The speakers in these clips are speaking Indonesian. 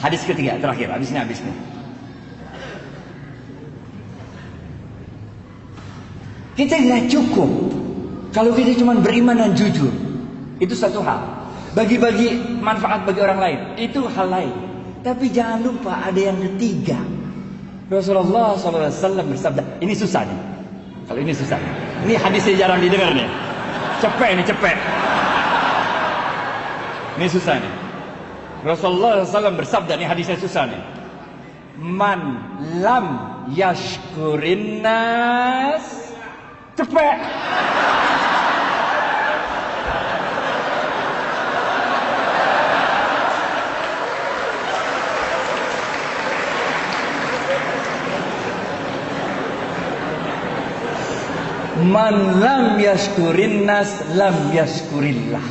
Hadis ketiga terakhir, habis ini. Kita nggak cukup kalau kita cuma beriman dan jujur. Itu satu hal. Bagi-bagi manfaat bagi orang lain, itu hal lain. Tapi jangan lupa ada yang ketiga. Rasulullah SAW bersabda, ini susah nih. Kalau ini susah. Ini hadisnya jarang didengar nih. Cepet. Ini susah nih. Rasulullah SAW bersabda, ini hadisnya susah nih. Man lam yashkurin nas. Cepet. Man lam yashkurin nas lam yashkurillah.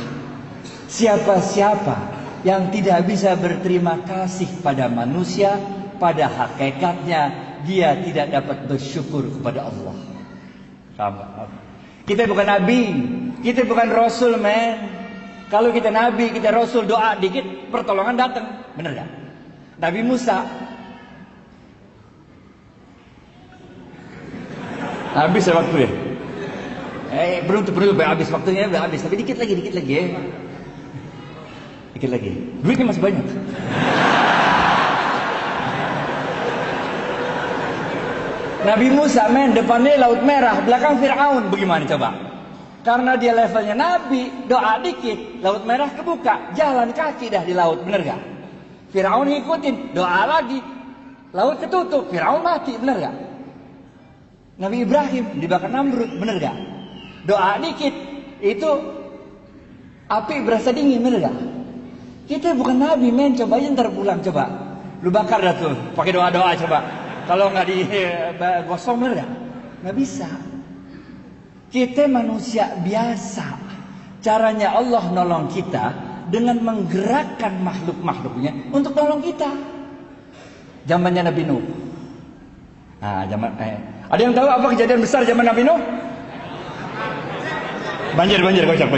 Siapa-siapa yang tidak bisa berterima kasih pada manusia, pada hakikatnya dia tidak dapat bersyukur kepada Allah. Kita bukan nabi, kita bukan rasul, men. Kalau kita nabi, kita rasul, doa dikit pertolongan datang, bener gak? Nabi Musa habis ya waktu ya. Belum habis waktunya, udah habis, tapi dikit lagi ya. Dikit lagi. Duitnya masih banyak. Nabi Musa, men, depannya Laut Merah, belakang Fir'aun. Bagaimana coba? Karena dia levelnya Nabi, doa dikit, Laut Merah kebuka, jalan kaki dah di laut, bener gak? Fir'aun ngikutin, doa lagi, laut ketutup, Fir'aun mati, bener gak? Nabi Ibrahim dibakar Namrud, bener gak? Doa dikit, itu api berasa dingin, bener gak? Kita bukan Nabi, men, coba aja ntar pulang, coba. Lu bakar dah tuh, pakai doa-doa coba. Kalau nggak digosong, bener nggak bisa. Kita manusia biasa. Caranya Allah nolong kita dengan menggerakkan makhluk-makhluknya untuk nolong kita. Zamannya Nabi Nuh. Nah, ada yang tahu apa kejadian besar zaman Nabi Nuh? Banjir, kocak.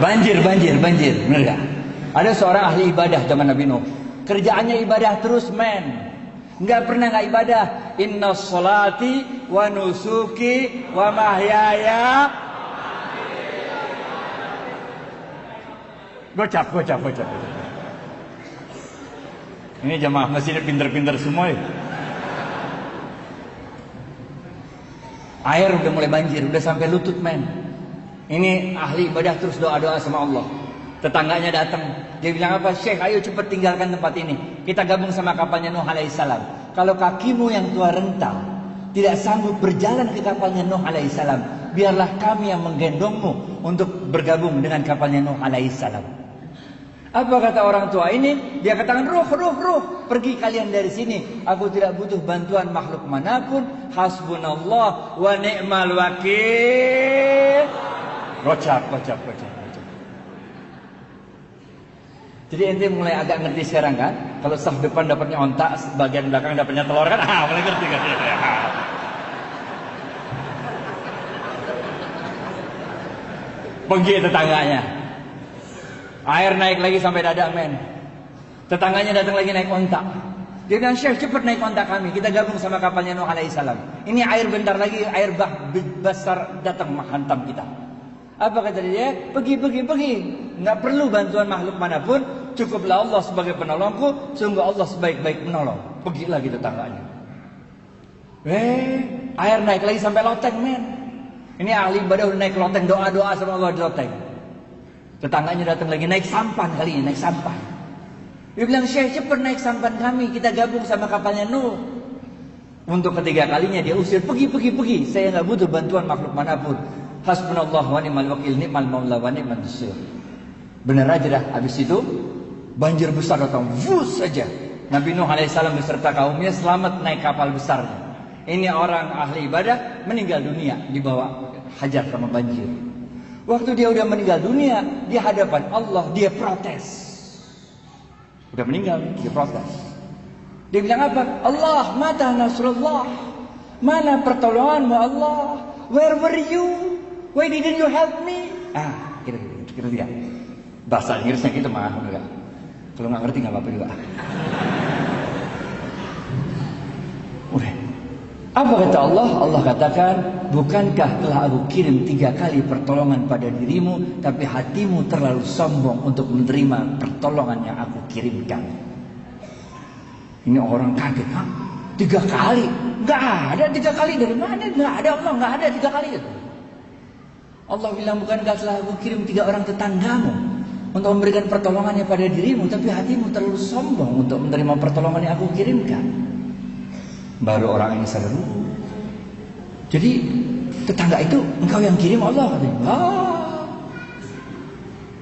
Banjir, bener gak? Ada seorang ahli ibadah zaman Nabi Nuh. Kerjaannya ibadah terus, men. Nggak pernah nggak ibadah. Inna sholati wa nusuki wa mahyaya. Gocap. Ini jamaah masjidnya pinter-pinter semua ya. Air udah mulai banjir, udah sampai lutut, men. Ini ahli ibadah terus doa-doa sama Allah. Tetangganya datang, dia bilang apa? Syekh, ayo cepat tinggalkan tempat ini. Kita gabung sama kapalnya Nuh alaihissalam. Kalau kakimu yang tua rental tidak sanggup berjalan ke kapalnya Nuh alaihissalam, biarlah kami yang menggendongmu untuk bergabung dengan kapalnya Nuh alaihissalam. Apa kata orang tua ini? Dia katakan, ruh, pergi kalian dari sini. Aku tidak butuh bantuan makhluk manapun. Hasbunallah wa ni'mal wakil. Gocap. Jadi ente mulai agak ngerti sekarang kan? Kalau saf depan dapatnya ontak, bagian belakang dapatnya telur kan? Mulai ngerti kan? Pergi tetangganya. Air naik lagi sampai dada, men. Tetangganya datang lagi naik ontak. Dia bilang, Syekh, cepat naik ontak kami. Kita gabung sama kapalnya Nuh alaihissalam. Ini air bentar lagi, air besar datang menghantam kita. Apa kata dia? Pergi. Nggak perlu bantuan makhluk manapun. Cukuplah Allah sebagai penolongku. Sungguh Allah sebaik-baik penolong. Pergilah gitu tetangganya. Air naik lagi sampai loteng, men. Ini ahli ibadah udah naik loteng, doa-doa sama Allah di loteng. Tetangganya datang lagi, naik sampan kali ini, naik sampan. Dia bilang, Syekh, cepat naik sampan kami. Kita gabung sama kapalnya Nuh. Untuk ketiga kalinya dia usir, pergi. Saya nggak butuh bantuan makhluk manapun. Hasbunallah wa ni'mal wakil, ni'mal maula wa ni'man nasir. Benar aja dah. Habis itu banjir besar datang, vus saja. Nabi Nuh alaihissalam beserta kaumnya selamat naik kapal besarnya. Ini orang ahli ibadah meninggal dunia dibawa hajar sama banjir. Waktu dia udah meninggal dunia di hadapan Allah, dia protes. Udah meninggal, dia protes. Dia bilang apa? Allah, mata nasrullah. Mana pertolonganmu Allah? Where were you? Why didn't you help me? Kira-kira tidak. Bahasa Inggrisnya gitu mah, enggak. Kalau nggak ngerti nggak apa-apa juga. Udah. Apa kata Allah? Allah katakan, bukankah telah aku kirim 3 kali pertolongan pada dirimu, tapi hatimu terlalu sombong untuk menerima pertolongan yang aku kirimkan. Ini orang kaget, 3 kali? Nggak ada 3 kali, dari mana? Nggak ada Allah, nggak ada 3 kali. Allah bilang, bukankah telah aku kirim 3 orang tetanggamu untuk memberikan pertolongannya pada dirimu, tapi hatimu terlalu sombong untuk menerima pertolongan yang aku kirimkan. Baru orang ini sadar. Jadi tetangga itu engkau yang kirim Allah.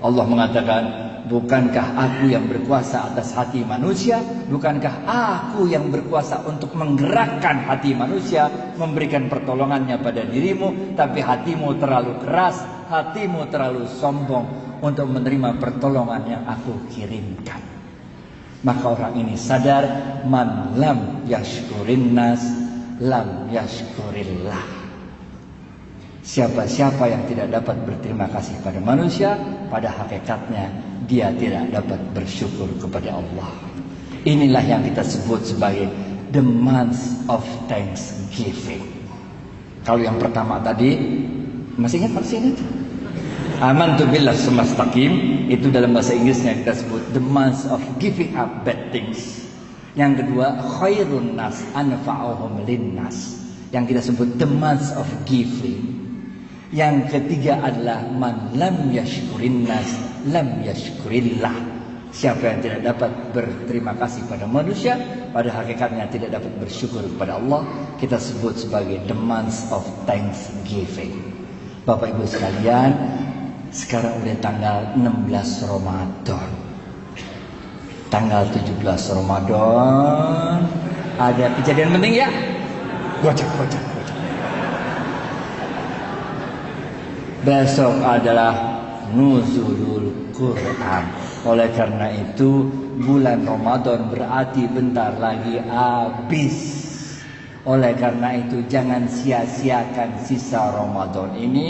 Allah mengatakan, bukankah aku yang berkuasa atas hati manusia? Bukankah aku yang berkuasa untuk menggerakkan hati manusia, memberikan pertolongannya pada dirimu, tapi hatimu terlalu keras, hatimu terlalu sombong untuk menerima pertolongan yang aku kirimkan. Maka orang ini sadar, man lam yashkurin nas lam yashkurillah. Siapa-siapa yang tidak dapat berterima kasih pada manusia, pada hakikatnya dia tidak dapat bersyukur kepada Allah. Inilah yang kita sebut sebagai the month of thanksgiving. Kalau yang pertama tadi, masih ingat? Amantu billah sumastaqim, itu dalam bahasa Inggrisnya kita sebut the month of giving up bad things. Yang kedua, khairun nas anfa'uhum linnas, yang kita sebut the month of giving. Yang ketiga adalah man lam yashkurin nas lam yashkurillah. Siapa yang tidak dapat berterima kasih pada manusia, pada hakikatnya tidak dapat bersyukur kepada Allah, kita sebut sebagai the month of thanksgiving. Bapak Ibu sekalian, sekarang udah tanggal 16 Ramadan. Tanggal 17 Ramadan ada kejadian penting ya? Gocak. Besok adalah nuzulul Quran. Oleh karena itu, bulan Ramadan berarti bentar lagi habis. Oleh karena itu, jangan sia-siakan sisa Ramadan ini.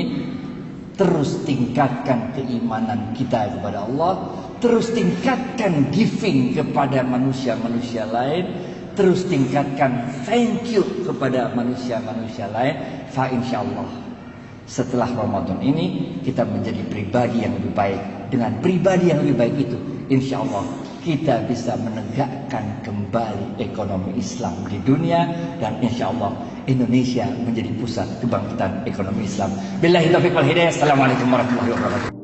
Terus tingkatkan keimanan kita kepada Allah, terus tingkatkan giving kepada manusia-manusia lain, terus tingkatkan thank you kepada manusia-manusia lain. Fa insyaallah setelah Ramadan ini kita menjadi pribadi yang lebih baik. Dengan pribadi yang lebih baik itu, insyaallah kita bisa menegakkan kembali ekonomi Islam di dunia, dan insyaallah Indonesia menjadi pusat kebangkitan ekonomi Islam. Billahi taufiq wal hidayah. Assalamualaikum warahmatullahi wabarakatuh.